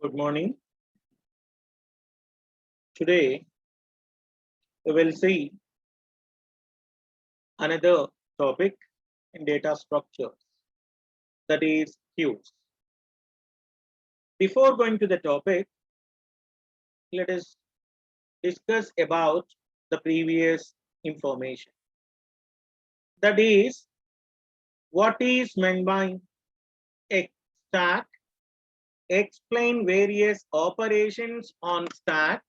Good morning. Today we will see another topic in data structures, that is queues. Before going to the topic, let us discuss about the previous information. That is, what is meant by a stack? Explain various operations on stack.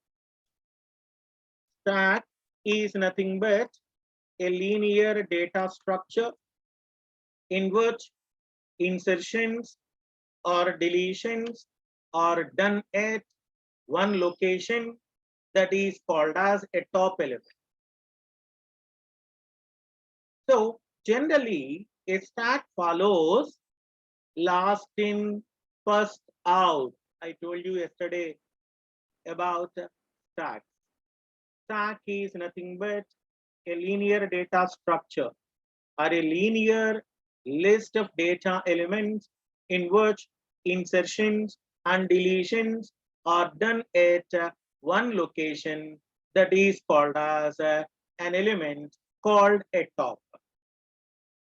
Stack is nothing but a linear data structure in which insertions or deletions are done at one location, that is called as a top element. So generally a stack follows last in, first out. I told you yesterday about stacks. Stack is nothing but a linear data structure or a linear list of data elements in which insertions and deletions are done at one location, that is called as an element called a top.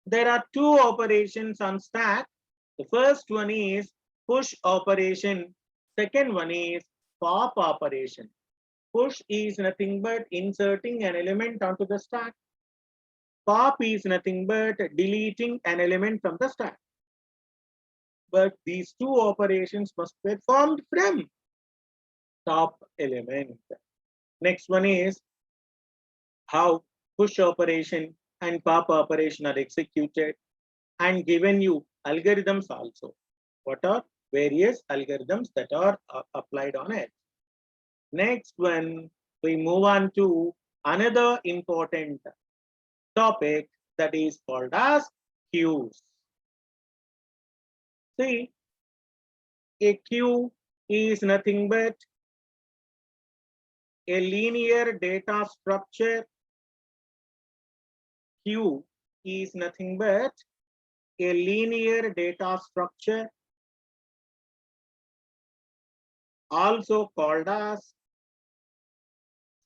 There are two operations on stack. The first one is push operation. Second one is pop operation. Push is nothing but inserting an element onto the stack. Pop is nothing but deleting an element from the stack. But these two operations must be performed from top element. Next one is how push operation and pop operation are executed, and given you algorithms also. What are various algorithms that are applied on it? Next one, we move on to another important topic, that is called as queues. See, a queue is nothing but a linear data structure. Queue is nothing but a linear data structure, also called as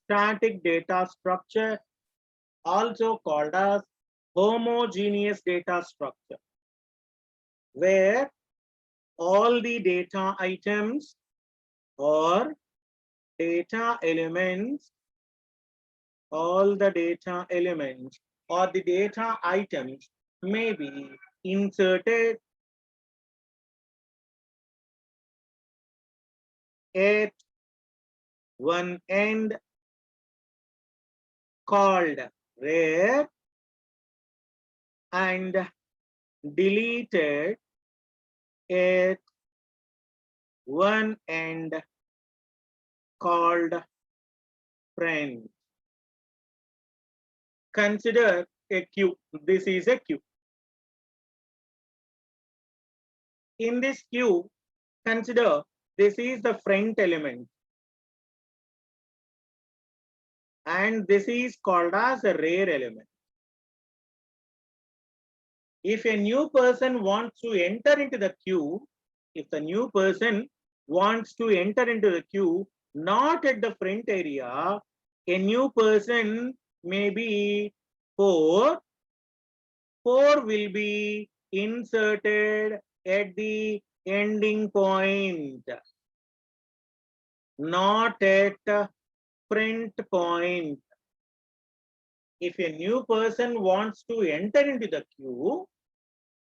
static data structure, also called as homogeneous data structure, where all the data items or data elements, all the data elements or the data items may be inserted at one end called where and deleted at one end called friend. Consider a queue. This is a queue. In this queue, consider this is the front element, and this is called as a rear element. If a new person wants to enter into the queue, if the new person wants to enter into the queue, not at the front area, a new person may be 4. 4 will be inserted at the ending point, not at the front point. If a new person wants to enter into the queue,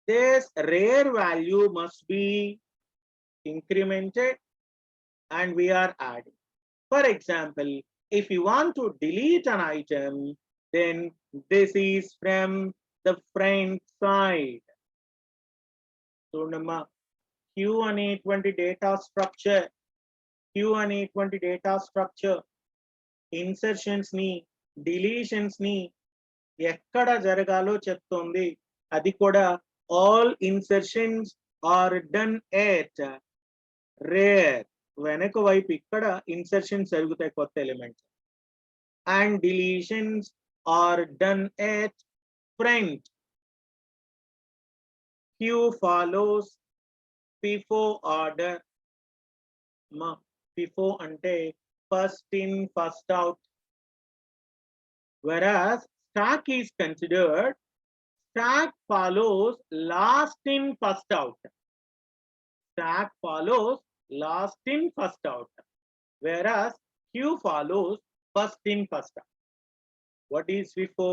this rare value must be incremented and we are adding. For example, if you want to delete an item, then this is from the front side. So, queue అనేటువంటి data structure, queue అనేటువంటి data structure, insertions ని, deletions ని ఎక్కడ జరగాలో చెప్తుంది. అది కూడా all insertions are done at rear, వెనక వైపు ఇక్కడ insertions జరుగుతాయి కొత్త elements, and deletions are done at front. Queue follows FIFO order. FIFO ante first in first out, whereas stack is considered stack follows last in first out. Stack follows last in first out, whereas queue follows first in first out. What is FIFO?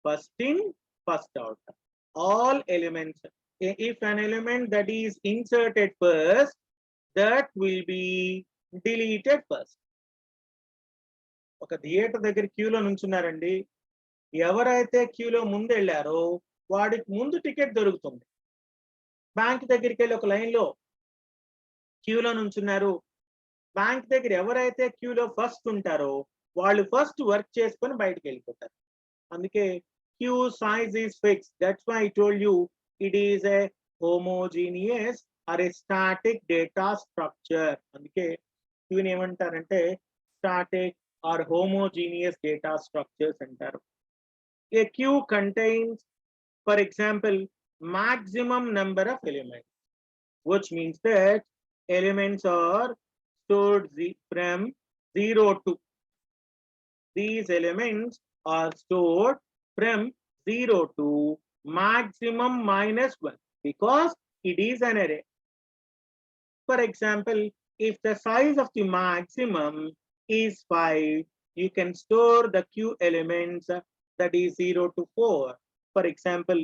First in first out. All elements, if an element that is inserted first, that will be deleted first. ఒక theatre దగ్గర క్యూలో నుంచున్నారండి, ఎవరైతే క్యూలో ముందు వెళ్ళారో వాడికి ముందు ticket దొరుకుతుంది. బ్యాంక్ దగ్గరికి వెళ్ళి ఒక లైన్లో క్యూలో నుంచున్నారు, బ్యాంక్ దగ్గర ఎవరైతే క్యూలో ఫస్ట్ ఉంటారో వాళ్ళు ఫస్ట్ వర్క్ చేసుకొని బయటకు వెళ్ళిపోతారు. అందుకే queue size is fixed. That's why I told you it is a homogeneous or a static data structure. అందుకే క్యూని ఏమంటారంటే static or homogeneous data structures అంటారు. A queue contains, for example, maximum number of elements, which means that elements are stored from 0 to. These elements are stored from 0 to maximum -1 because it is an array. For example, if the size of the maximum is 5, you can store the queue elements that is 0 to 4. For example,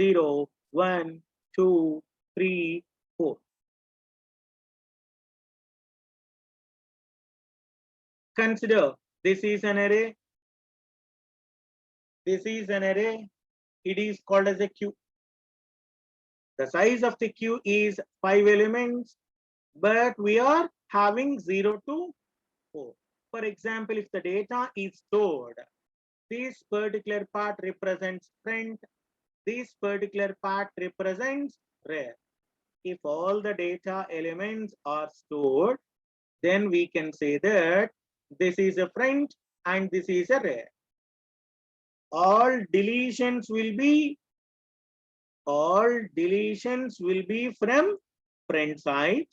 0, 1, 2, 3, 4. Consider this is an array. This is an array. It is called as a queue. The size of the queue is 5 elements, but we are having 0 to 4. For example, if the data is stored, this particular part represents front, this particular part represents rear. If all the data elements are stored, then we can say that this is a front and this is a rear. All deletions will be from front side.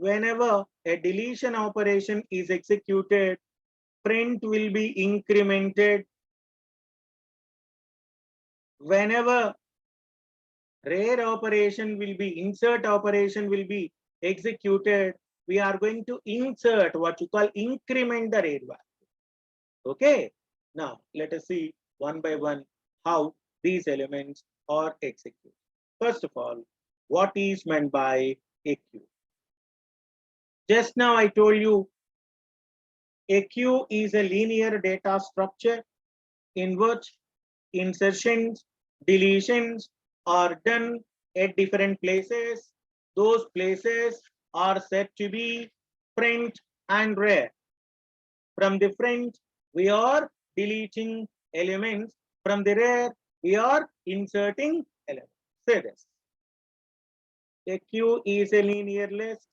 Whenever a deletion operation is executed, front will be incremented. Whenever rear operation will be, insert operation will be executed, we are going to insert what you call increment the rear value. Okay, now let us see one by one how these elements are executed. First of all, what is meant by a queue? Just now I told you a queue is a linear data structure in which insertions, deletions are done at different places. Those places are said to be front and rear. From the front, we are deleting elements. From the rear, we are inserting elements. Say this. A queue is a linear list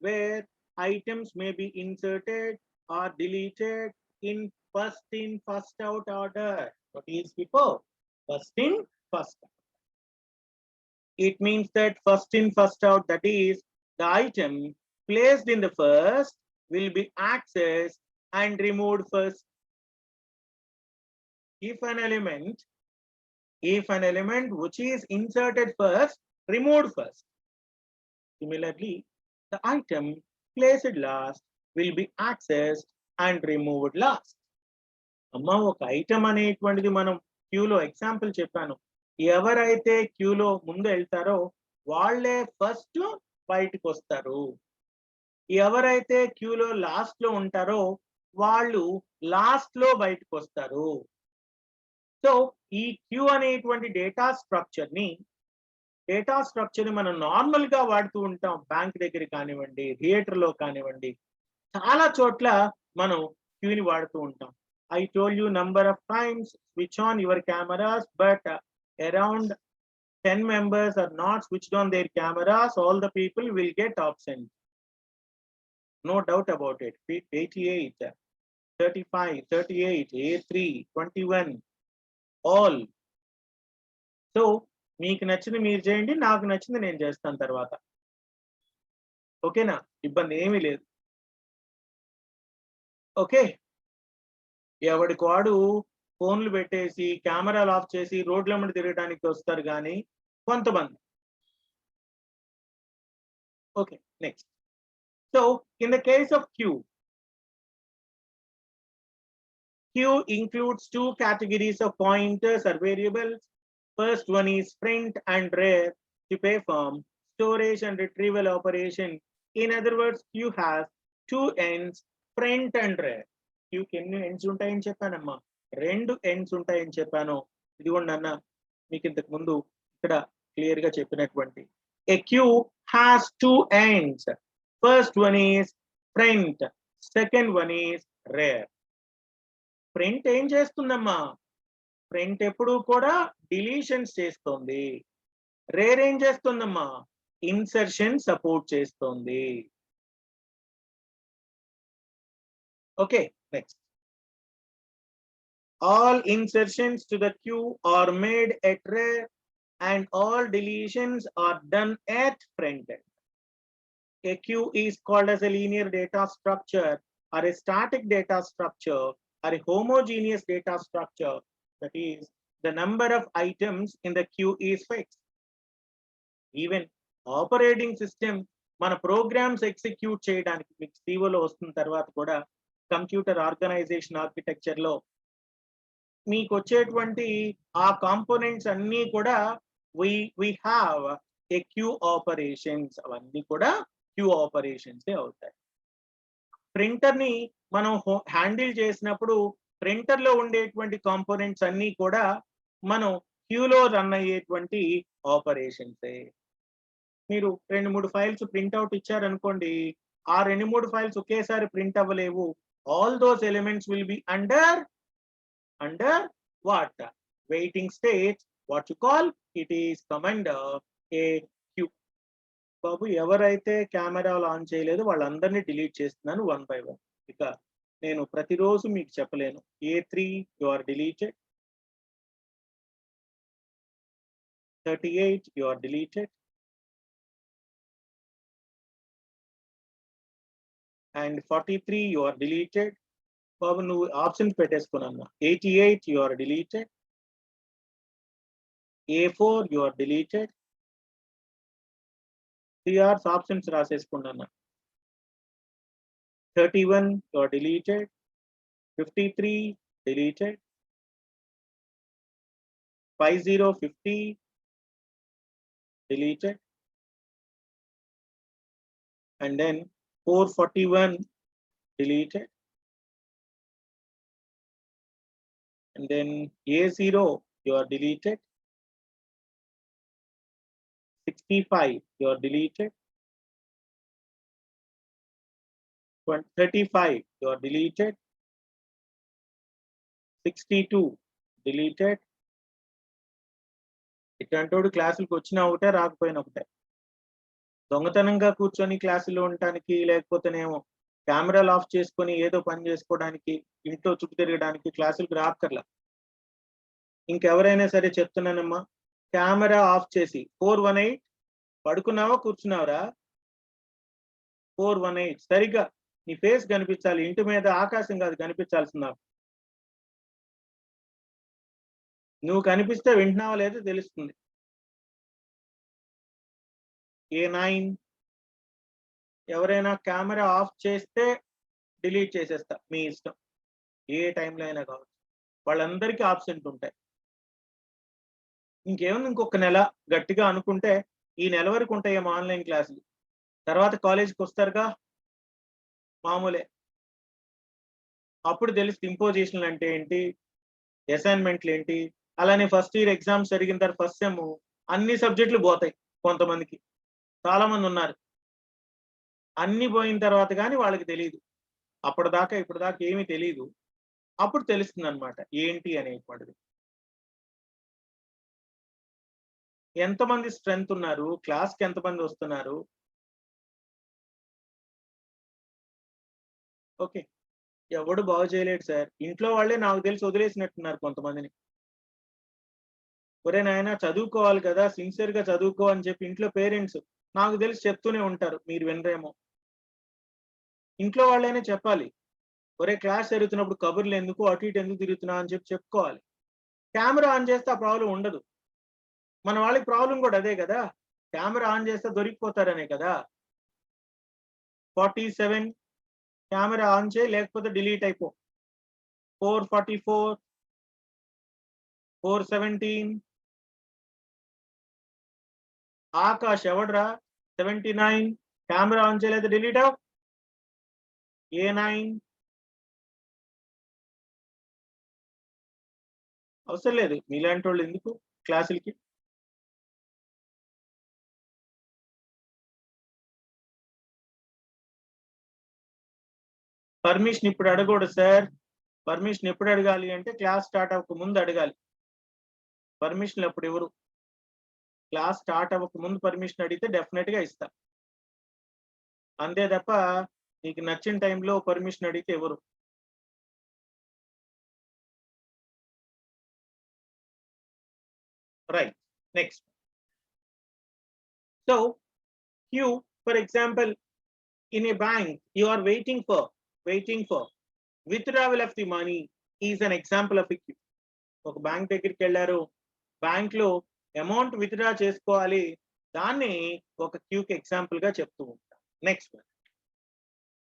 where items may be inserted or deleted in first in, first out order. What is FIFO? First in, first out. It means that first in, first out, that is, the item placed in the first will be accessed and removed first. If an element which is inserted first, removed first. Similarly, the item placed last will be accessed and removed last. అమ్మ ఒక item అనేటువంటిది మనం క్యూలో example చెప్పాను. ఎవరైతే క్యూలో ముందు వెళ్తారో వాళ్ళే ఫస్ట్ బయటకు వస్తారు. ఎవరైతే క్యూలో లాస్ట్ లో ఉంటారో వాళ్ళు లాస్ట్ లో బయటకు వస్తారు. సో ఈ క్యూ అనేటువంటి డేటా స్ట్రక్చర్ ని మనం నార్మల్ గా వాడుతూ ఉంటాం. బ్యాంక్ దగ్గర కానివ్వండి, థియేటర్ లో కానివ్వండి, చాలా చోట్ల మనం క్యూని వాడుతూ ఉంటాం. I told you number of times switch on your cameras, but around 10 members are not switched on their cameras. All the people will get absent. No doubt about it. 88, 35, 38, A3, 21, all. So మీకు నచ్చింది మీరు చేయండి, నాకు నచ్చింది నేను చేస్తాను తర్వాత. ఓకేనా? ఇబ్బంది ఏమీ లేదు. ఓకే. ఎవడికి వాడు ఫోన్లు పెట్టేసి కెమెరాలు ఆఫ్ చేసి రోడ్లెమ్మట తిరగడానికి వస్తారు గానీ కొంతమంది. Okay. Next. So in the case of queue includes two categories of pointers or variables. First one is print and rear to perform storage and retrieval operation. In other words, queue has two ends, print and rear. Queue కి ఎన్ని ends ఉంటాయని చెప్పానమ్మా? 2 ends ఉంటాయని చెప్పాను. ఇదిగోండి అన్న, మీకు ఇంతకు ముందు ఇక్కడ క్లియర్ గా చెప్పినటువంటి. A queue has two ends. First one is print, second one is rear. Print ఏం చేస్తుందమ్మా? ప్రింట్ ఎప్పుడు కూడా డిలీషన్స్ చేస్తుంది. రేర్ ఏం చేస్తుందమ్మా? ఇన్సర్షన్ సపోర్ట్ చేస్తుంది. Okay, next. All insertions to the queue are made at rear and all deletions are done at front end. A queue is called as a linear data structure or a static data structure or a homogeneous data structure. That is, the number of items in the queue is fixed. Even operating system మన programs execute చేయడానికి మీకు సిఓలో వస్తున్న తర్వాత కూడా computer organisation architecture లో మీకు వచ్చేటువంటి ఆ కాంపోనెంట్స్ అన్నీ కూడా we have a queue operations. అవన్నీ కూడా క్యూ ఆపరేషన్స్ అవుతాయి. ప్రింటర్ ని మనం హ్యాండిల్ చేసినప్పుడు ప్రింటర్ లో ఉండేటువంటి కాంపోనెంట్స్ అన్ని కూడా మనం క్యూలో రన్ అయ్యేటువంటి ఆపరేషన్సే. మీరు 2-3 ఫైల్స్ ప్రింట్అవుట్ ఇచ్చారనుకోండి, ఆ 2-3 ఫైల్స్ ఒకేసారి ప్రింట్ అవ్వలేవు. All those elements will be under what? Waiting state. What you call? It is come under a queue. బాబు, ఎవరైతే కెమెరాలు ఆన్ చేయలేదు వాళ్ళందరినీ డిలీట్ చేస్తున్నాను 1 by 1. ఇక నేను ప్రతిరోజు మీకు చెప్పలేను. A3 you are deleted, 38 you are deleted, and 43 you are deleted. బాబు నువ్వు options పెట్టేసుకున్నా. 88 you are deleted, A4 you are deleted. 3 hours options రాసేసుకున్నా. 31 you are deleted, 53 deleted, 50 deleted, and then 441 deleted, and then A0 you are deleted, 65 you are deleted, 35 you are deleted, 62 deleted. ఇట్లాంటోడు క్లాసులకు వచ్చినా ఒకటే, రాకపోయినా ఒకటే. దొంగతనంగా కూర్చొని క్లాసులో ఉండటానికి, లేకపోతేనేమో కెమెరాలు ఆఫ్ చేసుకొని ఏదో పని చేసుకోవడానికి, ఇంట్లో చుట్టూ తిరగడానికి క్లాసులకు రాక్కర్లా. ఇంకెవరైనా సరే చెప్తున్నానమ్మా, కెమెరా ఆఫ్ చేసి 418 పడుకున్నావా కూర్చున్నావురా? 418 సరిగ్గా నీ ఫేస్ కనిపించాలి. ఇంటి మీద ఆకాశం కాదు కనిపించాల్సిందా. నువ్వు కనిపిస్తే వింటున్నావా లేదో తెలుస్తుంది. A9 ఎవరైనా కెమెరా ఆఫ్ చేస్తే డిలీట్ చేసేస్తా, మీ ఇష్టం. ఏ టైంలో అయినా కావచ్చు, వాళ్ళందరికీ ఆబ్సెంట్ ఉంటాయి. ఇంకేముంది, ఇంకొక నెల గట్టిగా అనుకుంటే ఈ నెల వరకు ఉంటాయేమో ఆన్లైన్ క్లాసులు. తర్వాత కాలేజీకి వస్తారుగా, మామూలే. అప్పుడు తెలుసు ఇంపోజిషన్లు అంటే ఏంటి, అసైన్మెంట్లు ఏంటి. అలానే ఫస్ట్ ఇయర్ ఎగ్జామ్స్ జరిగిన తర్వాత ఫస్ట్ సెమ్ అన్ని సబ్జెక్టులు పోతాయి. కొంతమందికి, చాలా మంది ఉన్నారు. అన్ని పోయిన తర్వాత కానీ వాళ్ళకి తెలియదు. అప్పటిదాకా ఇప్పుడు దాకా ఏమీ తెలియదు. అప్పుడు తెలుస్తుంది అనమాట ఏంటి అనేటువంటిది. ఎంతమంది స్ట్రెంత్ ఉన్నారు, క్లాస్కి ఎంతమంది వస్తున్నారు? ఓకే, ఎవడు బాగు చేయలేడు సార్. ఇంట్లో వాళ్ళే నాకు తెలిసి వదిలేసినట్టున్నారు కొంతమందిని. ఒరే నాయన చదువుకోవాలి కదా, సిన్సియర్ గా చదువుకో అని చెప్పి ఇంట్లో పేరెంట్స్ నాకు తెలిసి చెప్తూనే ఉంటారు, మీరు వినరేమో. ఇంట్లో వాళ్ళైనా చెప్పాలి, ఒరే క్లాస్ జరుగుతున్నప్పుడు కబుర్లు ఎందుకు, అటు ఇటు ఎందుకు తిరుగుతున్నా అని చెప్పుకోవాలి. కెమెరా ఆన్ చేస్తే ఆ ప్రాబ్లం ఉండదు. మన వాళ్ళకి ప్రాబ్లం కూడా అదే కదా, కెమెరా ఆన్ చేస్తే దొరికిపోతారనే కదా. 47 కెమెరా ఆన్ చేయి, లేకపోతే డిలీట్ అయిపో. 444 417 ఆకాష్ ఎవడ్రా 79 కెమెరా ఆన్ చేయలేదు, డిలీట్ అవ్. A9 అవసరం లేదు, మీలాంటి వాళ్ళు ఎందుకు క్లాసులకి. పర్మిషన్ ఇప్పుడు అడగకూడదు సార్. పర్మిషన్ ఎప్పుడు అడగాలి అంటే క్లాస్ స్టార్ట్ అవ్వక ముందు అడగాలి. పర్మిషన్ అప్పుడు ఎవరు, క్లాస్ స్టార్ట్ అవ్వక ముందు పర్మిషన్ అడిగితే డెఫినెట్ గా ఇస్తా. అంతే తప్ప నీకు నచ్చిన టైంలో పర్మిషన్ అడిగితే ఎవరు. Right, next. So you, for example, in a bank you are waiting for withdrawal of the money is an example of a queue. ఒక బ్యాంక్ దగ్గరికి వెళ్ళారు, బ్యాంక్ లో అమౌంట్ విత్డ్రా చేసుకోవాలి, దాన్ని ఒక క్యూకి ఎగ్జాంపుల్ గా చెప్తూ ఉంటాం. Next,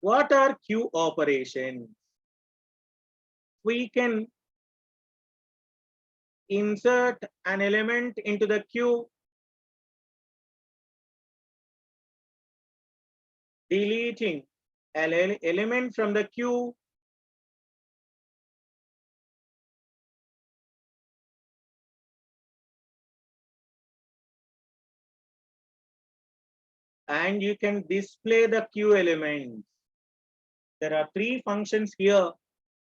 what are queue operations? we can insert an element into the queue, deleting an element from the queue, and you can display the queue elements. There are 3 functions here.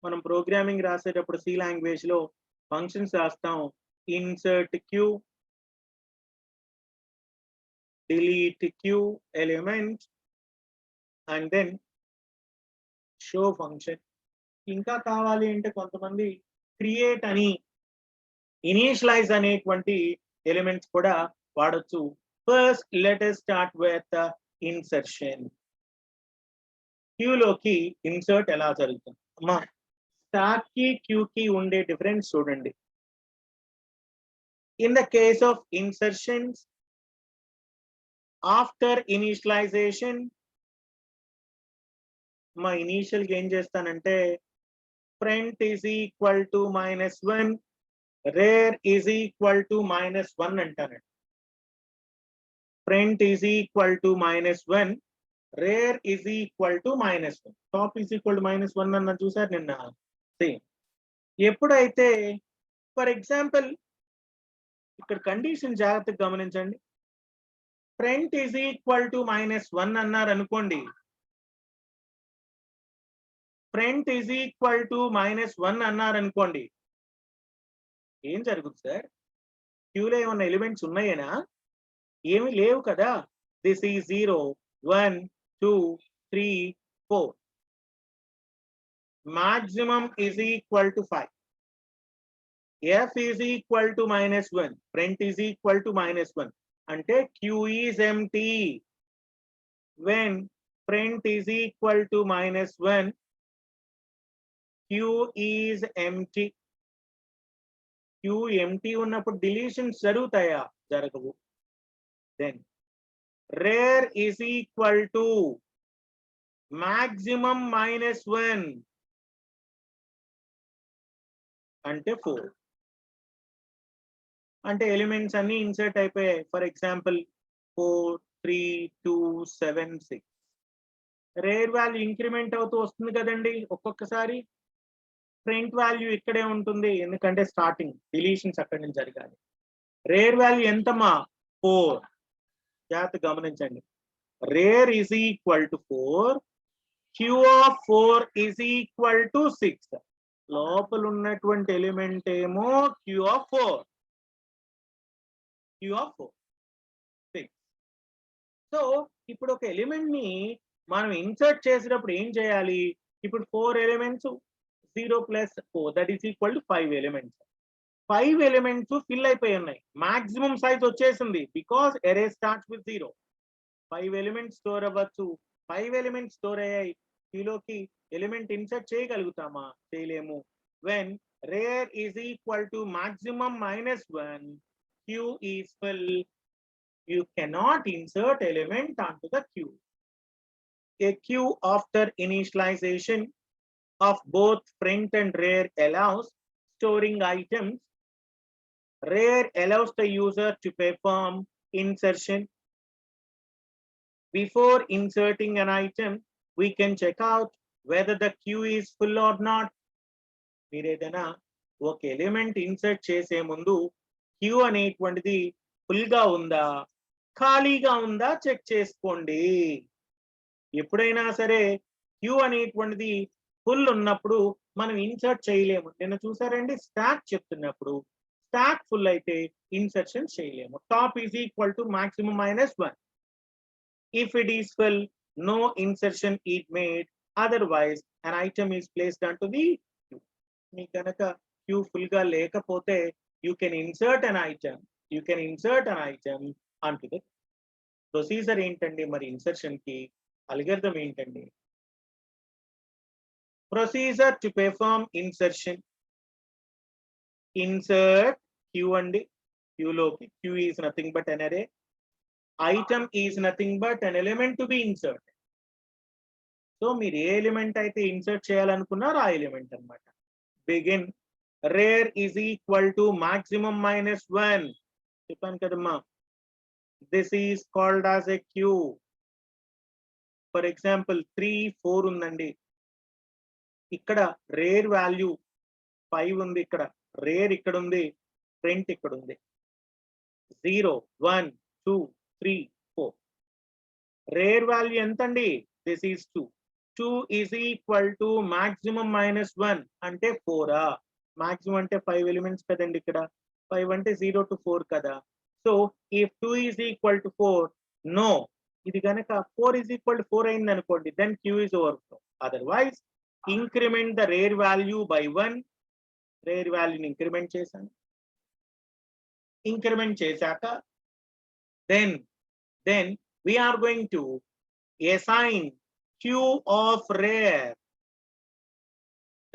మనం programming రాసేటప్పుడు C language లో functions రాస్తాం. Insert queue, delete queue element, and then show function. ఇంకా కావాలి అంటే కొంతమంది create అని, initialise అనేటువంటి ఎలిమెంట్స్ కూడా వాడొచ్చు. First let us start with insertion. క్యూలోకి ఇన్సర్ట్ ఎలా జరుగుతుంది అమ్మా? స్టాక్ కి క్యూ కి ఉండే డిఫరెన్స్ చూడండి. In the case of insertions, after initialization మా ఇనిషియల్ కి ఏం చేస్తానంటే front is equal to -1, rear is equal to -1 అంటానండి. Front is equal to -1, rear is equal to -1, top is equal to -1 అన్న చూసారు నిన్న. సేమ్. ఎప్పుడైతే ఫర్ ఎగ్జాంపుల్ ఇక్కడ కండిషన్ జాగ్రత్తగా గమనించండి, ఫ్రంట్ ఈజ్ ఈక్వల్ టు -1 అన్నారు అనుకోండి, ఫ్రంట్ ఈజ్ ఈక్వల్ టు -1 అన్నారు అనుకోండి, ఏం జరుగుతుంది సార్? క్యూలో ఏమన్నా ఎలిమెంట్స్ ఉన్నాయేనా? ఏమి లేవు కదా. దిస్ ఈ 0 1 2 3 4. maximum is equal to 5. F is equal to -1, front is equal to -1, ante Q is empty. When front is equal to -1, Q is empty. Q empty ఉన్నప్పుడు deletions జరుగుతాయా? జరగవు. Then rare is equal to maximum -1 అంటే 4. అంటే elements అన్ని insert అయిపోయాయి. For example 4 3 2 7 6. Rare value increment అవుతూ వస్తుంది కదండి ఒక్కొక్కసారి. ఫ్రంట్ వాల్యూ ఇక్కడే ఉంటుంది, ఎందుకంటే స్టార్టింగ్ డిలీషన్స్ అక్కడి నుంచి జరగాలి. రేర్ వాల్యూ ఎంతమా? 4. జాగ్రత్త గమనించండి. Rear is equal to 4, queue of 4 is equal to 6. లోపల ఉన్నటువంటి ఎలిమెంట్ ఏమో queue of 4, queue of 4 6. So ఇప్పుడు ఒక ఎలిమెంట్ ని మనం ఇన్సర్ట్ చేసేటప్పుడు ఏం చేయాలి? ఇప్పుడు 4 elements 0 + 4 that is equal to 5 elements. 5 elements fill అయిపోయి ఉన్నాయి. మాక్సిమం సైజ్ వచ్చేసింది బికాస్ అరే స్టార్ట్స్ విత్ 0. 5 ఎలిమెంట్స్ స్టోర్ అవ్వచ్చు. 5 ఎలిమెంట్స్ స్టోర్ అయ్యాయి, క్యూలోకి ఎలిమెంట్ ఇన్సర్ట్ చేయగలుగుతామా? చేయలేము. When rear is equal to maximum -1, queue is full, you cannot insert element onto the queue. A queue after initialization of both print and rare allows storing items. Rare allows the user to perform insertion. Before inserting an item, we can check out whether the queue is full or not. మీరు ఏదైనా ఒక element insert చేసే ముందు queue అనేటువంటిది full గా ఉందా, ఖాళీగా ఉందా చెక్ చేసుకోండి. ఎప్పుడైనా సరే క్యూ అనేటువంటిది ఫుల్ ఉన్నప్పుడు మనం ఇన్సర్ట్ చేయలేము. నిన్న చూసారండి, స్టాక్ చెప్తున్నప్పుడు స్టాక్ ఫుల్ అయితే ఇన్సర్షన్ చేయలేము. Top is equal to maximum -1. If it is full, no insertion is made, otherwise an item is placed into the queue. మీకు కనుక క్యూ ఫుల్ గా లేకపోతే you can insert an item into the. Procedure ఏంటండి మరి insertion కి? Algorithm ఏంటండి? Procedure to perform insertion. Insert queue అండి, క్యూలోకి. Queue is nothing but an array. Item is nothing but an element to be inserted. సో మీరు ఏ element అయితే ఇన్సర్ట్ చేయాలనుకున్నారో ఆ ఎలిమెంట్ అన్నమాట. Begin rear is equal to maximum -1. చెప్పాను కదమ్మా, this is called as a queue. For example 3, 4 ఉందండి. ఇక్కడ రేర్ వాల్యూ 5 ఉంది, ఇక్కడ రేర్ ఇక్కడ ఉంది, ప్రింట్ ఇక్కడ ఉంది. 0, 1, 2, 3, 4. రేర్ వాల్యూ ఎంతండి? This is 2. 2 is equal to maximum -1 అంటే 4. మాక్సిమం అంటే 5 ఎలిమెంట్స్ కదండి, ఇక్కడ 5 అంటే 0 to 4 కదా. So if 2 is equal to 4, no. ఇది కనుక 4 ఈజ్ ఈక్వల్ టు 4 అయింది అనుకోండి, then queue is overflow. Otherwise increment the rear value by 1. Rear వాల్యూని ఇంక్రిమెంట్ చేశాను. ఇంక్రిమెంట్ చేశాక then we are going to assign queue of rare.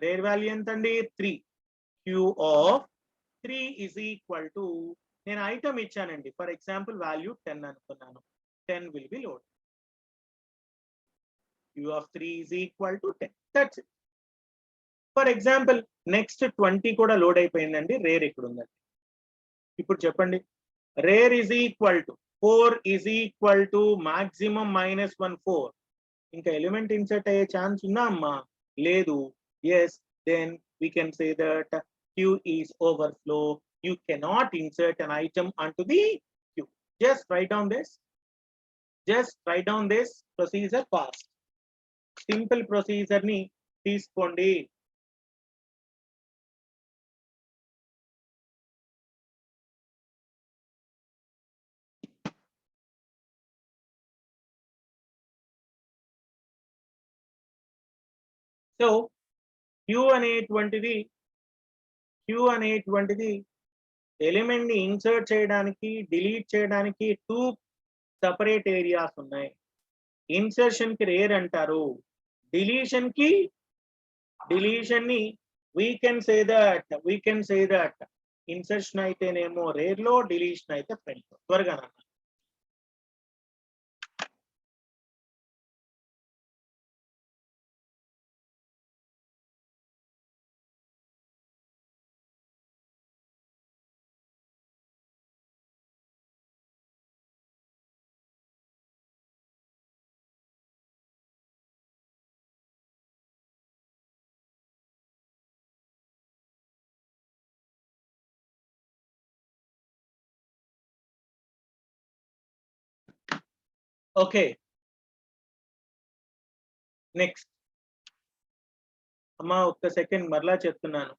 Rear value ఎంతండి? 3. Queue of 3 is equal to, నేను item ఇచ్చానండి, for example value 10 అనుకున్నాను. 10 will be loaded. Q of 3 is equal to 10. That's it. For example next 20 కూడా load అయిపోయిందండి, rare ఇక్కడ ఉందండి. ఇప్పుడు చెప్పండి, rare is equal to 4 is equal to maximum -1, 4. ఇంకా ఎలిమెంట్ ఇన్సర్ట్ అయ్యే ఛాన్స్ ఉందా అమ్మా? లేదు. Yes, then we can say that queue is overflow. You cannot insert an item onto the queue. Just write down this procedure fast. Simple procedure ni తీసుకోండి. So Q అనేటువంటిది element ని insert చేయడానికి, delete చేయడానికి 2 separate areas ఉన్నాయి. Insertion కి rare అంటారు, deletion ని we can say that insertion అయితేనేమో రేర్ లో, డిలీషన్ అయితే ప్రింట్ లో. త్వరగా ఓకే. నెక్స్ట్ అమ్మా, ఒక్క సెకండ్ మరలా చెప్తున్నాను.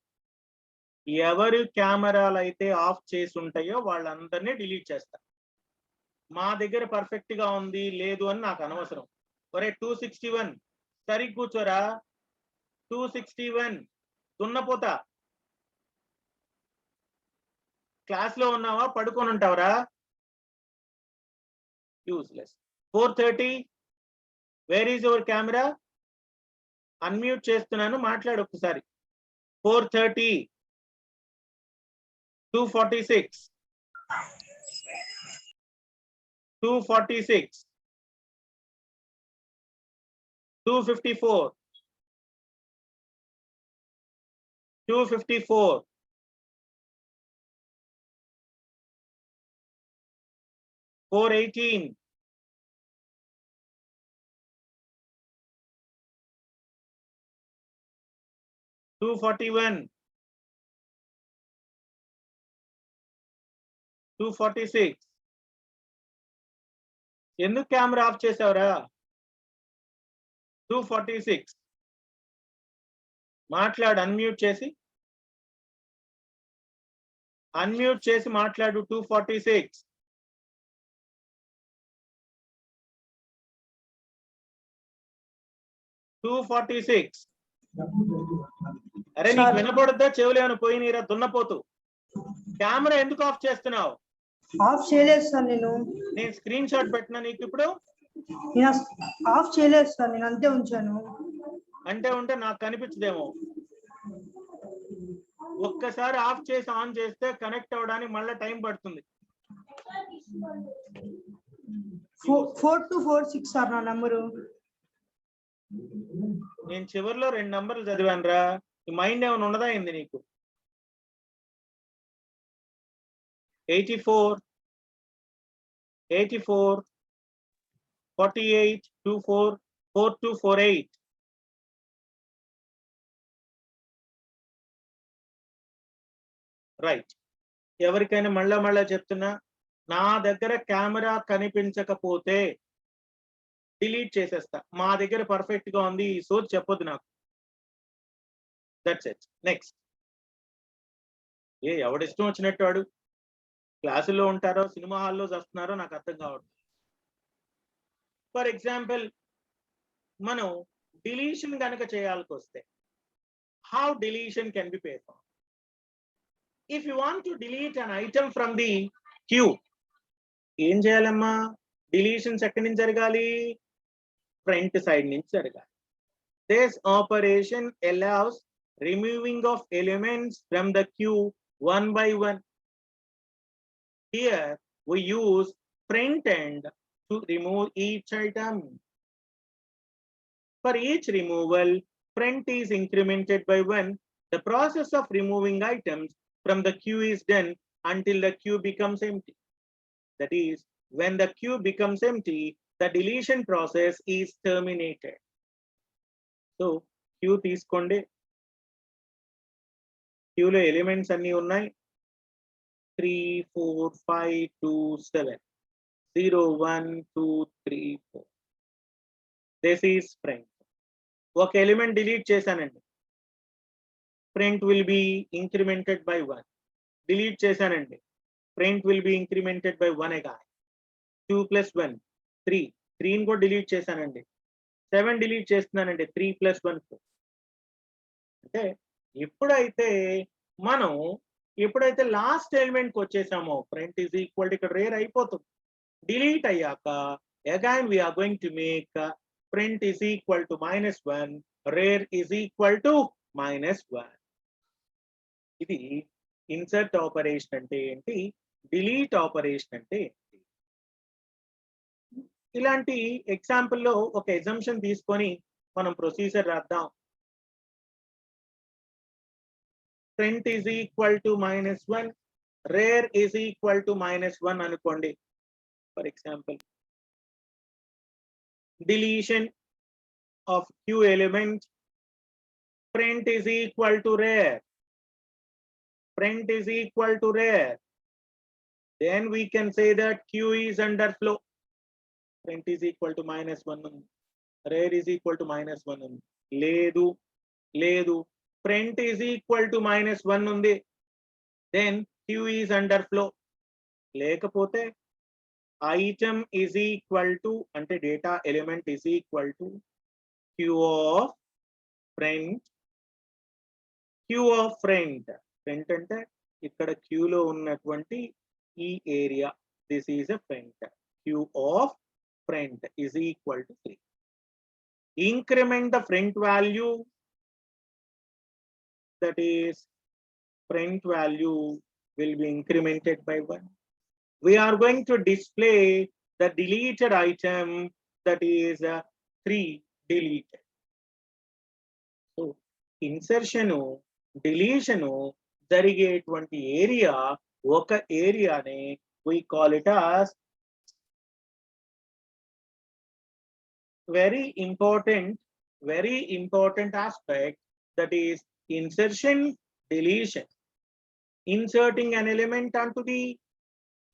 ఎవరు కెమెరాలు అయితే ఆఫ్ చేసి ఉంటాయో వాళ్ళందరినీ డిలీట్ చేస్తారు. మా దగ్గర పర్ఫెక్ట్ గా ఉంది లేదు అని నాకు అనవసరం. ఒరే 261 సరిగ్గా కూర్చోరా. 261 దున్నపోతా. క్లాస్ లో ఉన్నావా, పడుకొని ఉంటావరా? Useless. 4:30. Where is your camera? Unmute చేస్తున్నాను, మాట్లాడు ఒకసారి. 4:30. 2:46. 2:46. 2:54. 2:54. 4:18. 2:41. 2:46. ఎందుకు కెమెరా ఆఫ్ చేసావురా? 2:46. మాట్లాడు, అన్మ్యూట్ చేసి మాట్లాడు. 2:46. 2:46. అరే నీకు వినపడద్దా? చెవులు ఏమైనా పోయినీరా దున్నపోతు? కెమెరా ఎందుకు ఆఫ్ చేస్తున్నావు? ఆఫ్ చేయలేదు సార్. నేను స్క్రీన్ షాట్ పెట్టినా నీకు ఇప్పుడు? ఆఫ్ చేయలేదు సార్, నేను అంతే ఉంచాను. అంటే ఉంటే నాకు కనిపించదేమో. ఒక్కసారి ఆఫ్ చేసి ఆన్ చేస్తే కనెక్ట్ అవ్వడానికి మళ్ళీ టైం పడుతుంది. 4246 సార్ నా నంబరు. నేను చివరిలో 2 నంబర్లు చదివాను రా. ఈ మైండ్ ఏమైనా ఉన్నదా అయింది నీకు? 84 84 48 24 4248. రైట్. ఎవరికైనా మళ్ళా చెప్తున్నా, నా దగ్గర కెమెరా కనిపించకపోతే డిలీట్ చేసేస్తా. మా దగ్గర పర్ఫెక్ట్ గా ఉంది, ఈ సోచ్ చెప్పొద్దు నాకు. That's it. నెక్స్ట్. ఎవడిష్టం వచ్చినట్టు వాడు క్లాసుల్లో ఉంటారో సినిమా హాల్లో వస్తున్నారో నాకు అర్థం కావట్లేదు. ఫర్ ఎగ్జాంపుల్, మనం డిలీషన్ కనుక చేయాల్సి వస్తే, how deletion can be perform? If you want to delete an item from the queue, ఏం చేయాలమ్మా? డిలీషన్స్ ఎక్కడి నుంచి జరగాలి? ఫ్రంట్ సైడ్ నుంచి జరగాలి. This operation allows removing of elements from the queue one by one. Here we use front end to remove each item. For each removal, front is incremented by 1. The process of removing items from the queue is done until the queue becomes empty. That is, when the queue becomes empty, the deletion process is terminated. So, queue తీసుకోండి. queue లో elements అన్ని ఉన్నాయి. 3 4 5 2 7 0 1 2 3 4. This is front. ఒక element delete చేశానండి. Print will be incremented by 1. Delete చేశానండి. Print will be incremented by 1 again. 2 plus 1 3. 3 కూడా delete చేశానండి. 7 delete చేస్తున్నానండి. 3 plus 1 4. అంటే ఎప్పుడైతే లాస్ట్ ఎలిమెంట్ కి వచ్చేసామో print is equal to ఇక్కడ రేర్ అయిపోతుంది. డిలీట్ అయ్యాక again we are going to make print is equal to -1, rare is equal to -1. ఇది ఇన్సర్ట్ ఆపరేషన్ అంటే ఏంటి, డిలీట్ ఆపరేషన్ అంటే ఏంటి? ఇలాంటి ఎగ్జాంపుల్లో ఒక ఎగ్జంప్షన్ తీసుకొని మనం ప్రొసీజర్ రాద్దాం. Print is equal to -1, rear is equal to -1 అనుకోండి. For example, deletion of Q element, print is equal to rare. Print is equal to rare. Then we can say that Q is under flow. Print is equal to -1. Rare is equal to -1. Ledu. Print is equal to -1 undi. Then Q is under flow. Lekapote item is equal to ante data element is equal to Q of print. Q of print. Print అంటే ఇక్కడ Q లో ఉన్నటువంటి ఈ area. This is a print. Q of front is equal to 3. Increment the front value, that is front value will be incremented by 1. We are going to display the deleted item, that is 3 deleted. So insertion deletion జరిగేటువంటి area ఒక ఏరియానే we call it as very important aspect, that is insertion deletion. Inserting an element onto the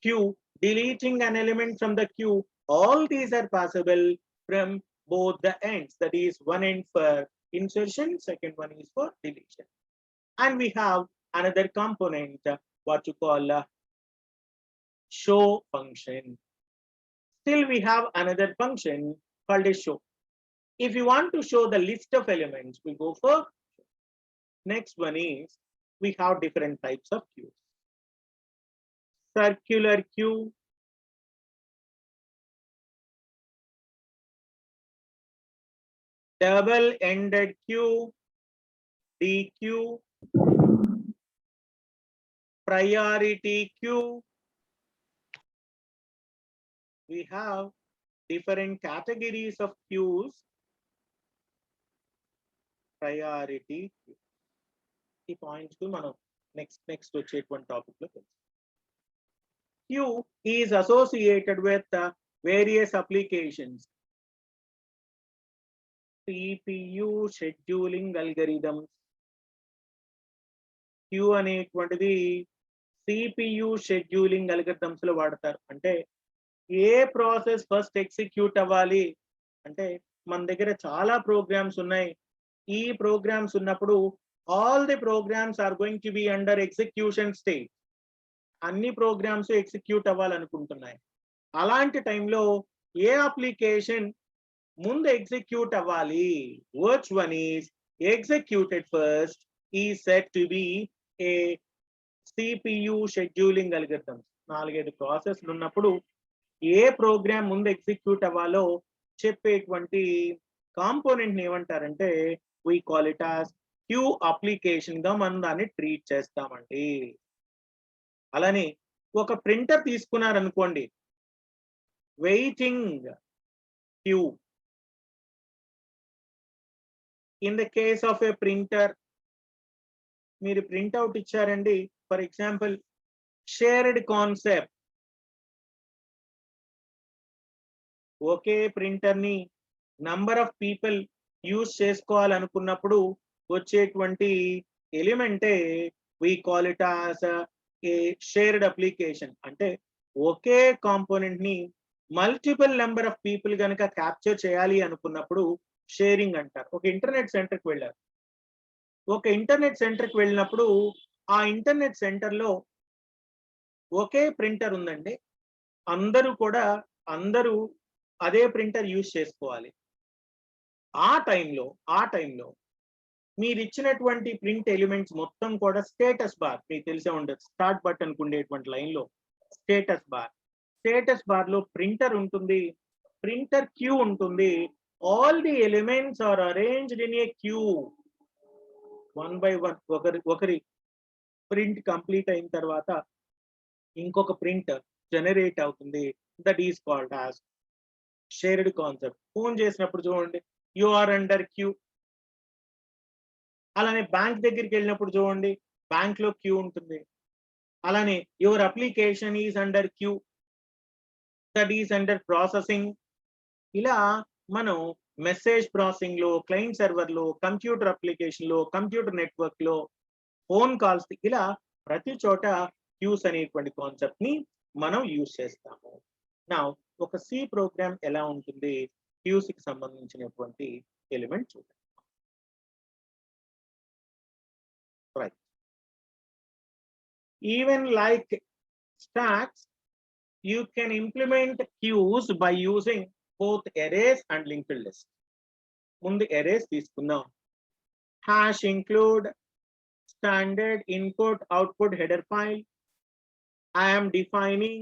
queue, deleting an element from the queue, all these are possible from both the ends, that is one end for insertion, second one is for deletion. And we have another component, what you call show function. Still we have another function called a show. If you want to show the list of elements, we go for next one is we have different types of queues. Circular queue, double-ended queue, DQ, priority queue. We have different categories of queues. Priority queue. ఈ points మనం next వచ్చేటువంటి topic లో తెలుసు. Queue is associated with various applications. CPU scheduling algorithms. Queue అనేటువంటిది CPU scheduling algorithms లో వాడతారు. అంటే ఏ process first execute అవ్వాలి అంటే మన దగ్గర చాలా ప్రోగ్రామ్స్ ఉన్నాయి. ఈ ప్రోగ్రామ్స్ ఉన్నప్పుడు all the programs are going to be under execution state. అన్ని ప్రోగ్రామ్స్ ఎగ్జిక్యూట్ అవ్వాలనుకుంటున్నాయి. అలాంటి టైంలో ఏ అప్లికేషన్ ముందు ఎగ్జిక్యూట్ అవ్వాలి, which one is executed first is said to be a CPU scheduling algorithm. 4-5 ప్రాసెస్లు ఉన్నప్పుడు ఏ ప్రోగ్రామ్ ముందు ఎగ్జిక్యూట్ అవ్వాలో చెప్పేటువంటి కాంపోనెంట్ ని ఏమంటారంటే we call it as queue application గా మనం దాన్ని ట్రీట్ చేస్తామండి. అలానే ఒక ప్రింటర్ తీసుకున్నారనుకోండి, waiting queue. In the case of a printer, మీరు ప్రింట్అవుట్ ఇచ్చారండి, ఫర్ ఎగ్జాంపుల్ షేర్డ్ కాన్సెప్ట్. ఒకే ప్రింటర్ ని నంబర్ ఆఫ్ పీపుల్ యూజ్ చేసుకోవాలనుకున్నప్పుడు వచ్చేటువంటి ఎలిమెంటే we call it as a shared application. అంటే ఒకే కాంపోనెంట్ ని మల్టిపుల్ నెంబర్ ఆఫ్ పీపుల్ గనక క్యాప్చర్ చేయాలి అనుకున్నప్పుడు షేరింగ్ అంటారు. ఒక ఇంటర్నెట్ సెంటర్కి వెళ్ళారు. ఒక ఇంటర్నెట్ సెంటర్కి వెళ్ళినప్పుడు ఆ ఇంటర్నెట్ సెంటర్ లో ఒకే ప్రింటర్ ఉందండి. అందరూ అదే ప్రింటర్ యూజ్ చేసుకోవాలి. ఆ టైంలో మీరు ఇచ్చినటువంటి ప్రింట్ ఎలిమెంట్స్ మొత్తం కూడా స్టేటస్ బార్, మీకు తెలిసే ఉండదు, స్టార్ట్ బటన్ కు ఉండేటువంటి లైన్ లో స్టేటస్ బార్ లో ప్రింటర్ ఉంటుంది, ప్రింటర్ క్యూ ఉంటుంది. All the elements are arranged in a queue, 1 by 1. ఒకరి ప్రింట్ కంప్లీట్ అయిన తర్వాత ఇంకొక ప్రింట్ జనరేట్ అవుతుంది. That is called as shared concept. Phone చేసినప్పుడు చూడండి, యు ఆర్ అండర్ క్యూ. అలానే బ్యాంక్ దగ్గరికి వెళ్ళినప్పుడు చూడండి, బ్యాంక్ లో క్యూ ఉంటుంది. అలానే your application is under queue, that is under processing. ఇలా మనం మెసేజ్ ప్రాసెసింగ్ లో, క్లయింట్ సర్వర్ లో, కంప్యూటర్ అప్లికేషన్ లో, కంప్యూటర్ నెట్వర్క్ లో, ఫోన్ కాల్స్, ఇలా ప్రతి చోట క్యూస్ అనేటువంటి కాన్సెప్ట్ ని మనం యూజ్ చేస్తాము. నా ఒక సి ప్రోగ్రామ్ ఎలా ఉంటుంది, క్యూస్ కి సంబంధించినటువంటి ఎలిమెంట్ చూడండి. Right. Even like stacks, you can implement queues by using both arrays and linked lists. ముందు arrays తీసుకుందాం. Hash include standard input output header file. I am defining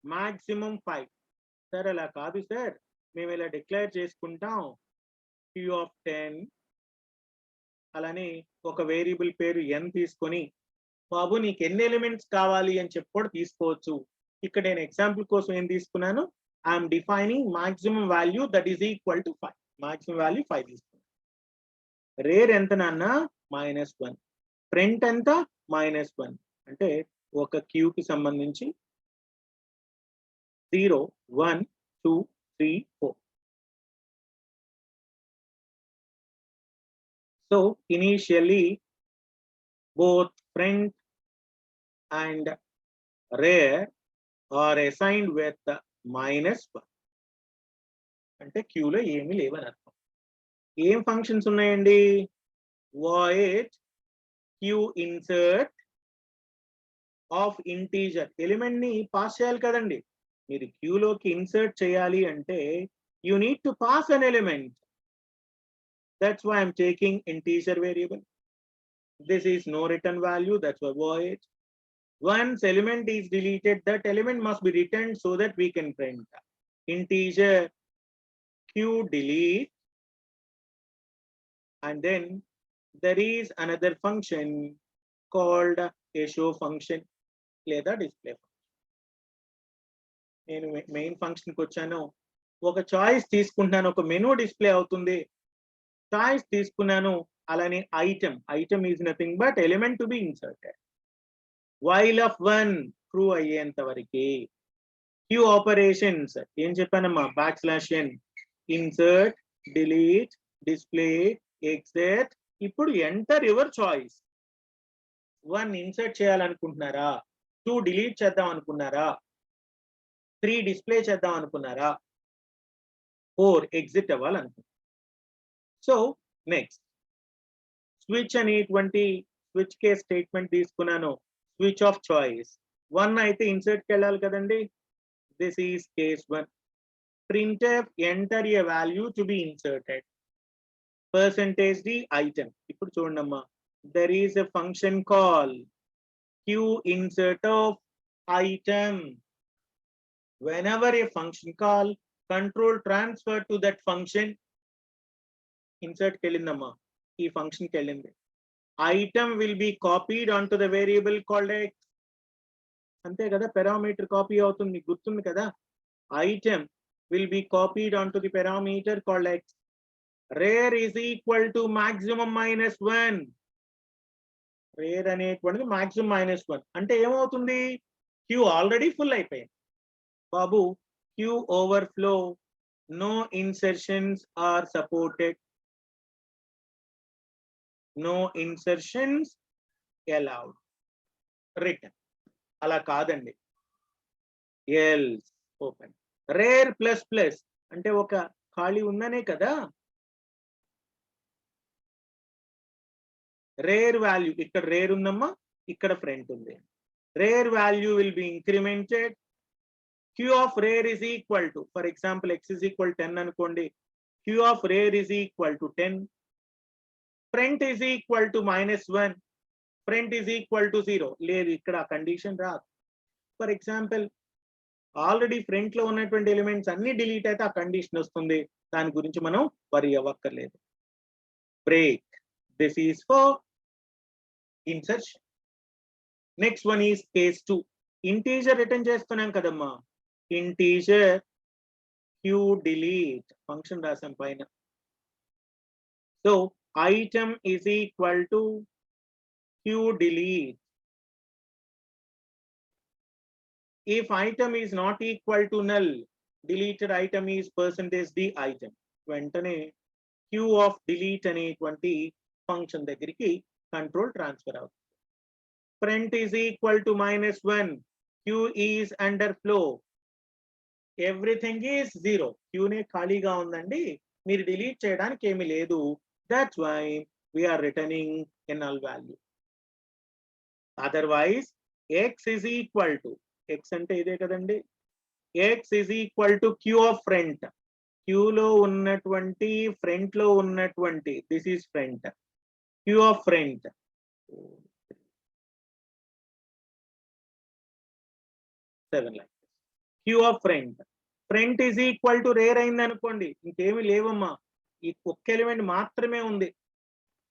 maximum 5. Sir అలా కాదు sir, మేము ఇలా declare చేసుకుంటాం q of 10 అలానే ఒక variable పేరు n తీసుకొని బాబు నీకు ఎన్ని ఎలిమెంట్స్ కావాలి అని చెప్పి కూడా తీసుకోవచ్చు. ఇక్కడ నేను ఎగ్జాంపుల్ కోసం ఏం తీసుకున్నాను, I'm defining maximum value that is equal to 5. Maximum value 5 తీసుకున్నాను. రేర్ ఎంత నాన్న, -1. ప్రింట్ ఎంత, -1. అంటే ఒక క్యూ కి సంబంధించి 0 1 2 3 4. So initially both print and rare are assigned with -1. అంటే క్యూలో ఏమీ లేవని అర్థం. ఏం ఫంక్షన్స్ ఉన్నాయండి, void q insert of integer. Element ని పాస్ చేయాలి కదండి. మీరు క్యూలోకి ఇన్సర్ట్ చేయాలి అంటే you need to pass an element. That's why I'm taking integer variable. This is no return value, that's why void. Once element is deleted, that element must be returned so that we can print integer q delete, and then there is another function called a show function లేదా display function. నేను main function కి వచ్చాను, ఒక choice తీసుకుంటున్నాను, ఒక menu display అవుతుంది, choice తీసుకున్నాను, అలానే item is nothing but element to be inserted. While of 1 true అయ్యేంత వరకు క్యూ ఆపరేషన్స్ ఏం చెప్పానమ్మా, \n insert delete display exit. ఇప్పుడు ఎంటర్ యువర్ చాయిస్. 1 ఇన్సర్ట్ చేయాలనుకుంటున్నారా, 2 డిలీట్ చేద్దాం అనుకున్నారా, 3 డిస్ప్లే చేద్దాం అనుకున్నారా, 4 ఎగ్జిట్ అవ్వాలనుకున్నారు. సో నెక్స్ట్ స్విచ్ అనేటువంటి స్విచ్ కేస్ స్టేట్మెంట్ తీసుకున్నాను, స్విచ్ ఆఫ్ చాయిస్. 1 అయితే ఇన్సర్ట్ కి వెళ్ళాలి కదండి, this is case 1. printf enter a value to be inserted, percentage d item. ఇప్పుడు చూడండమ్మా, there is a function call q insert of item. Whenever a function call, control transfer to that function. Insert కి వెళ్ళిందమ్మా, ఈ function కి వెళ్ళింది. item will be copied onto the variable called x. అంతే కదా, parameter copy అవుతుంది, మీకు గుర్తుంది కదా. item will be copied onto the parameter called x. Rare is equal to maximum -1. Rear అనేటువంటిది maximum -1 అంటే ఏమవుతుంది, క్యూ ఆల్రెడీ ఫుల్ అయిపోయింది బాబు. Queue overflow, no insertions are supported, no insertions allowed, return. అలా కాదండి, else open. Rear plus plus అంటే ఒక ఖాళీ ఉందనే కదా. రేర్ వాల్యూ, ఇక్కడ రేర్ ఉందమ్మా, ఇక్కడ ఫ్రంట్ ఉంది. Rare value will be incremented. q of rare is equal to, for example x is equal 10 అనుకోండి, q of rare is equal to 10. Front is equal to -1, front is equal to 0. లేదు, ఇక్కడ condition రాదు. For example already front లో ఉన్నటువంటి elements అన్ని delete అయితే ఆ condition వస్తుంది, దాని గురించి మనం వరి అవ్వక్కర్లేదు. Break, this is for insertion. Next one is case 2. Integer return చేస్తున్నాం కదమ్మా, ఇంటీజర్ q delete ఫంక్షన్ రాసాం పైన. So item is equal to q delete. If item is not equal to null, deleted item is percentage d item. వెంటనే q of delete అనేటువంటి function దగ్గరికి control transfer అవుతుంది. Front is equal to -1, q is under flow, everything is 0. q నే ఖాళీగా ఉందండి, మీరు delete చేయడానికి ఏమీ లేదు. That's why we are returning a null value. Otherwise x is equal to, x అంటే ఇదే కదండి, x is equal to q of front. q లో ఉన్నటువంటి ఫ్రంట్ లో ఉన్నటువంటి, this is front, q of front. 7 like this. q of front front is equal to rare అయింది అనుకోండి, ఇంకేమి లేవమ్మా, ఈ ఒక్క ఎలిమెంట్ మాత్రమే ఉంది.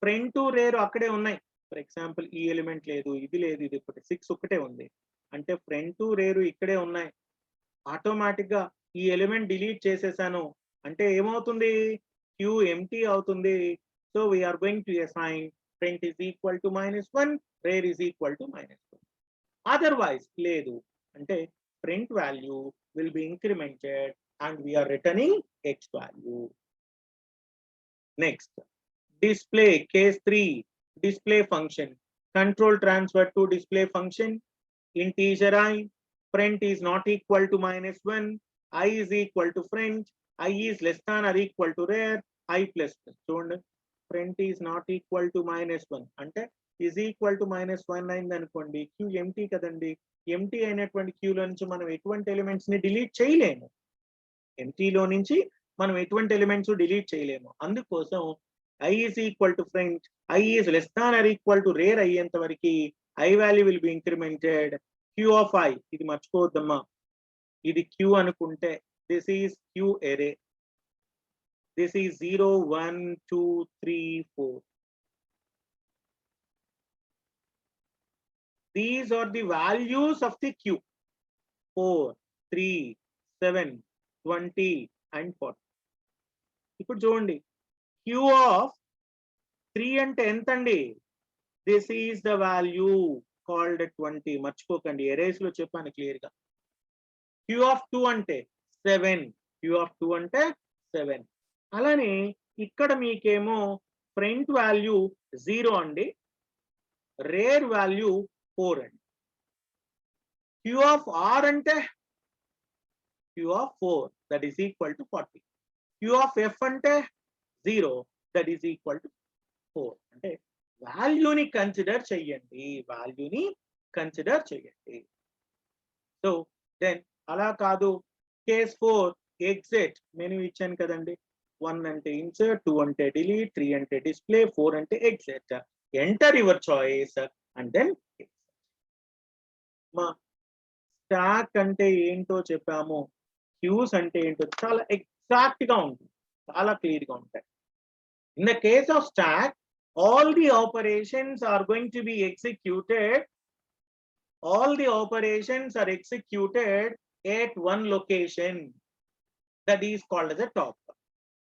ఫ్రంట్ రేర్ అక్కడే ఉన్నాయి. ఫర్ ఎగ్జాంపుల్ ఈ ఎలిమెంట్ లేదు, ఇది లేదు, ఇది ఒకటి 6 ఒక్కటే ఉంది అంటే ఫ్రంట్ రేరు ఇక్కడే ఉన్నాయి. ఆటోమేటిక్ గా ఈ ఎలిమెంట్ డిలీట్ చేసేసాను అంటే ఏమవుతుంది, క్యూ ఎంటీ అవుతుంది. So we are going to assign front is equal to -1, rear is equal to -1. Otherwise లేదు అంటే front value will be incremented and we are returning x value. Next, display case 3, display function, control transfer to display function, integer I, front is not equal to -1, I is equal to front, I is less than or equal to rear, I plus చూడండి, front is not equal to -1 అంటే is equal to -1 అయింది అనుకోండి, queue empty కదండి. Empty అయినటువంటి క్యూలో నుంచి మనం ఎటువంటి ఎలిమెంట్స్ ని డిలీట్ చేయలేము. ఎంటీలో నుంచి మనం ఎటువంటి ఎలిమెంట్స్ డిలీట్ చేయలేము. అందుకోసం i is equal to front, i is less than or equal to rear అయ్యేంత వరకు i value will be incremented. Queue of i ఇది మర్చిపోవద్దమ్మా, ఇది క్యూ అనుకుంటే this is queue array, this is 0 1 2 3 4. These are the values of the queue 4 3 7 20 and 40. ఇప్పుడు చూడండి, queue of 3 అంటే ఎంత అండి, this is the value called 20. మర్చిపోకండి, ఎరేస్ లో చెప్పాను క్లియర్ గా. క్యూ ఆఫ్ 2 అంటే 7, క్యూ ఆఫ్ 2 అంటే 7. అలానే ఇక్కడ మీకేమో ఫ్రంట్ వాల్యూ 0 అండి, రేర్ వాల్యూ 4 అండి. క్యూ ఆఫ్ ఆర్ అంటే queue of 4 that is equal to 40. Queue of F అంటే 0 దట్ ఈస్ ఈక్వల్ టు 4. అంటే వాల్యూని కన్సిడర్ చెయ్యండి, వాల్యూని కన్సిడర్ చెయ్యండి. సో దెన్ అలా కాదు, కేస్ 4 ఎగ్జిట్ మెనూ ఇచ్చాను కదండి, 1 అంటే ఇన్సర్ట్, 2 అంటే డిలీట్, 3 అంటే డిస్ప్లే, 4 అంటే exit. Enter your choice and then మా స్టాక్ అంటే ఏంటో చెప్పాము, క్యూస్ అంటే ఏంటో చాలా ఎగ్జాక్ట్ గా ఉంటుంది, చాలా క్లియర్ గా ఉంటాయి. In the case of stock, all the operations are going to be executed, all the operations are executed at one location, that is called as a top.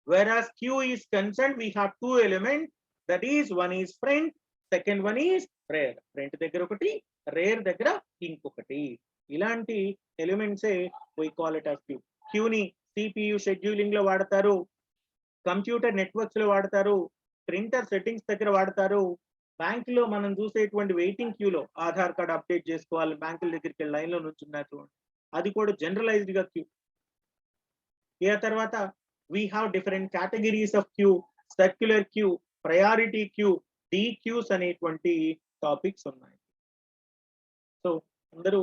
Whereas queue is concerned, we have two elements, that is one is front, second one is rear. Front దగ్గర ఒకటి, rear దగ్గర ఇంకొకటి. ఇలాంటి elements we call it as queue. Queue ని CPU scheduling లో వాడతారు, computer networks లో వాడతారు, ప్రింటర్ సెట్టింగ్స్ దగ్గర వాడతారు. బ్యాంకులో మనం చూసేటువంటి వెయిటింగ్ క్యూలో ఆధార్ కార్డ్ అప్డేట్ చేసుకోవాలి, బ్యాంకుల దగ్గరికి వెళ్ళి లైన్ లో నుంచున్నారు, అది కూడా జనరలైజ్డ్ గా క్యూ. ఆ తర్వాత we have different categories of queue, circular queue, priority queue, DQs అనేటువంటి టాపిక్స్ ఉన్నాయి. సో అందరూ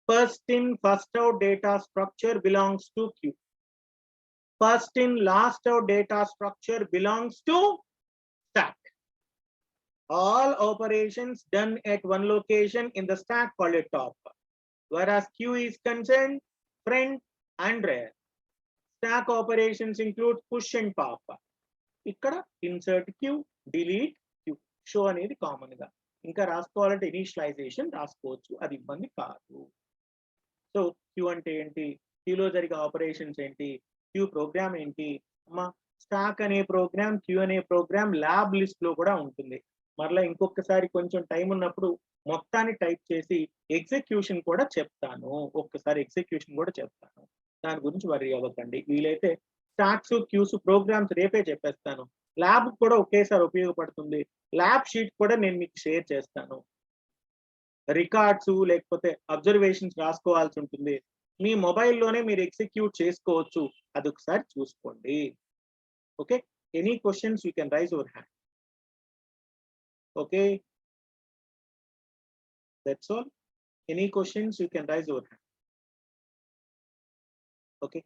first in first out data structure belongs to queue. First in last out data structure belongs to stack. All operations done at one location in the stack called a top. Whereas queue is concerned, front and rear. Stack operations include push and pop. ఇక్కడ insert queue, delete queue, show అనేది common గా. ఇంకా రాసుకోవాలంటే initialisation రాసుకోవచ్చు, అది ఇబ్బంది కాదు. So Q అంటే ఏంటి, క్యూలో జరిగే ఆపరేషన్స్ ఏంటి, క్యూ ప్రోగ్రామ్ ఏంటి అమ్మా. స్టాక్ అనే ప్రోగ్రామ్, క్యూ అనే ప్రోగ్రామ్ ల్యాబ్ లిస్ట్ లో కూడా ఉంటుంది. మరలా ఇంకొకసారి కొంచెం టైం ఉన్నప్పుడు మొత్తాన్ని టైప్ చేసి ఎగ్జిక్యూషన్ కూడా చెప్తాను, ఒక్కసారి ఎగ్జిక్యూషన్ కూడా చెప్తాను, దాని గురించి వరీ అవ్వకండి. వీలైతే స్టాక్స్, క్యూస్, ప్రోగ్రామ్స్ రేపే చెప్పేస్తాను. ల్యాబ్ కూడా ఒకేసారి ఉపయోగపడుతుంది, ల్యాబ్ షీట్ కూడా నేను మీకు షేర్ చేస్తాను. రికార్డ్స్ లేకపోతే అబ్జర్వేషన్స్ రాసుకోవాల్సి ఉంటుంది, మీ మొబైల్లోనే మీరు ఎగ్జిక్యూట్ చేసుకోవచ్చు, అది ఒకసారి చూసుకోండి. Okay, any questions you can rise your hand. Okay, that's all. Any questions you can rise your hand. Okay,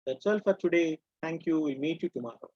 that's all for today. Thank you. We'll meet you tomorrow.